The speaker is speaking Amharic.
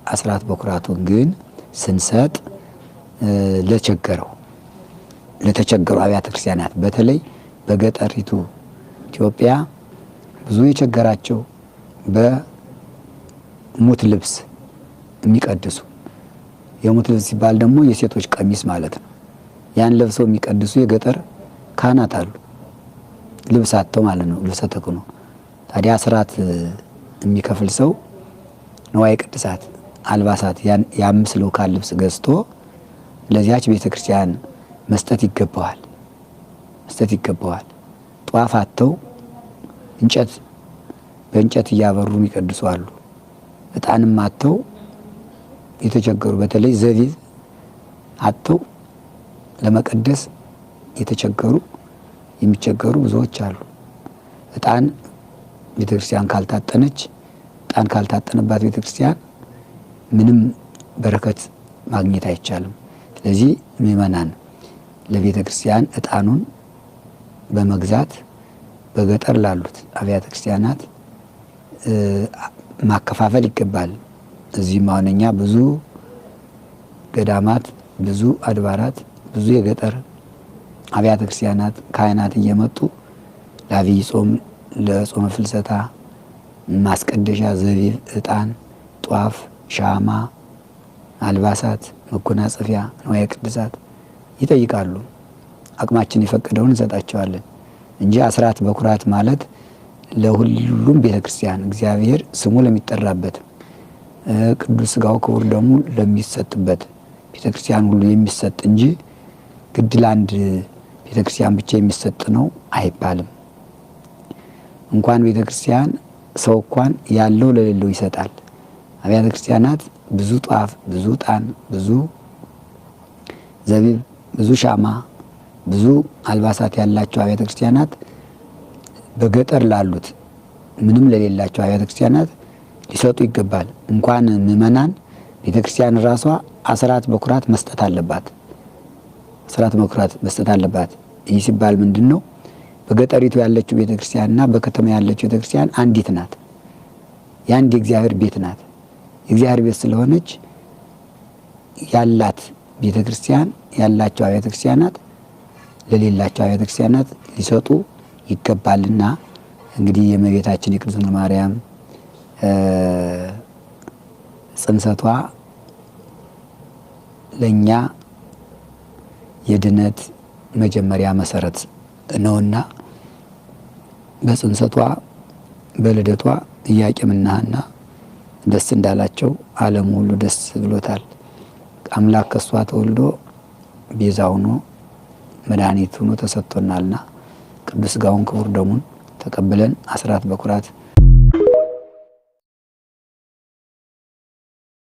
አስራት በኩራቱን ግን ስንሰጥ ለተቸገሩ አብያተ ክርስቲያናት በተለይ በገጠሪቱ ኢትዮጵያ ብዙ የቸገራቸው በሙት ልብስ የሚቀድሱ የሙት ልብስ ሲባል ደግሞ የሴቶች ቀሚስ ማለት ነው። ያን ለብሰው የሚቀድሱ የገጠር ካህናት አሉ። ልብስ አጥተው ማለት ነው፣ ልብሰ ተክህኖ። ታዲያ አስራት የሚከፍል ሰው ንዋየ ቅድሳት አልባሳት የ5 ሎካል ልብስ ገዝቶ ለዚያች ቤተክርስቲያን መስጠት ይገባዋል። ጧፍ አጥተው በእንጨት እያበሩ የሚቀድሱ አሉ። ዕጣንም አጥተው የተቸገሩ በተለይ ዘቢብ አጥተው ለመቀደስ የሚቸገሩ ብዙዎች አሉ። ዕጣን ቤተክርስቲያን ካልታጠነባት ቤተክርስቲያን ምንም በረከት ማግኘት አይቻልም። ስለዚህ ምእመናን ለቤተክርስቲያን ዕጣኑን በመግዛት በገጠር ላሉት አብያተ ክርስቲያናት ማከፋፈል ይገባል። እዚህም አሁን እኛ ብዙ ገዳማት፣ ብዙ አድባራት፣ ብዙ የገጠር አብያተ ክርስቲያናት ካህናት እየመጡ ለዐቢይ ጾም፣ ለጾመ ፍልሰታ ማስቀደሻ ዘቢብ፣ ዕጣን፣ ጧፍ፣ ሻማ፣ አልባሳት፣ መጎናጸፊያ፣ ንዋየ ቅድሳት ይጠይቃሉ። አቅማችን የፈቀደውን እንሰጣቸዋለን እንጂ አስራት በኩራት ማለት ለሁሉም ቤተክርስቲያን እግዚአብሔር ስሙ ለሚጠራበት ቅዱስ ሥጋው ክቡር ደሙ ለሚሰጥበት ቤተክርስቲያን ሁሉ የሚሰጥ እንጂ ግድ ለአንድ ቤተክርስቲያን ብቻ የሚሰጥ ነው አይባልም። እንኳን ቤተክርስቲያን ሰው እንኳን ያለው ለሌለው ይሰጣል። አብያተ ክርስቲያናት ብዙ ጧፍ፣ ብዙ ዕጣን፣ ብዙ ዘቢብ፣ ብዙ ሻማ፣ ብዙ አልባሳት ያላቸው አብያተ ክርስቲያናት በገጠር ላሉት ምንም ለሌላቸው አብያተ ክርስቲያናት ሊሰጡ ይገባል። እንኳን ምእመናን ቤተክርስቲያን ራሷ አስራት በኩራት መስጠት አለባት። ይህ ሲባል ምንድን ነው? በገጠሪቱ ያለችው ቤተክርስቲያንና በከተማ ያለችው ቤተክርስቲያን አንዲት ናት። የአንድ የእግዚአብሔር ቤት ናት። የእግዚአብሔር ቤት ስለሆነች ያላት ቤተክርስቲያን ያላቸው አብያተ ክርስቲያናት ለሌላቸው አብያተ ክርስቲያናት ሊሰጡ ይገባልና እንግዲህ የእመቤታችን የቅድስት ድንግል ማርያም ጽንሰቷ ለኛ የድነት መጀመሪያ መሰረት ነውና በጽንሰቷ በልደቷ ኢያቄምና ሐና ደስ እንዳላቸው ዓለም ሁሉ ደስ ብሎታል። አምላክ ከሷ ተወልዶ ቤዛ ሆኖ መድኃኒት ሆኖ ተሰጥቶናልና ቅዱስ ሥጋውን ክቡር ደሙን ተቀብለን አስራት በኩራት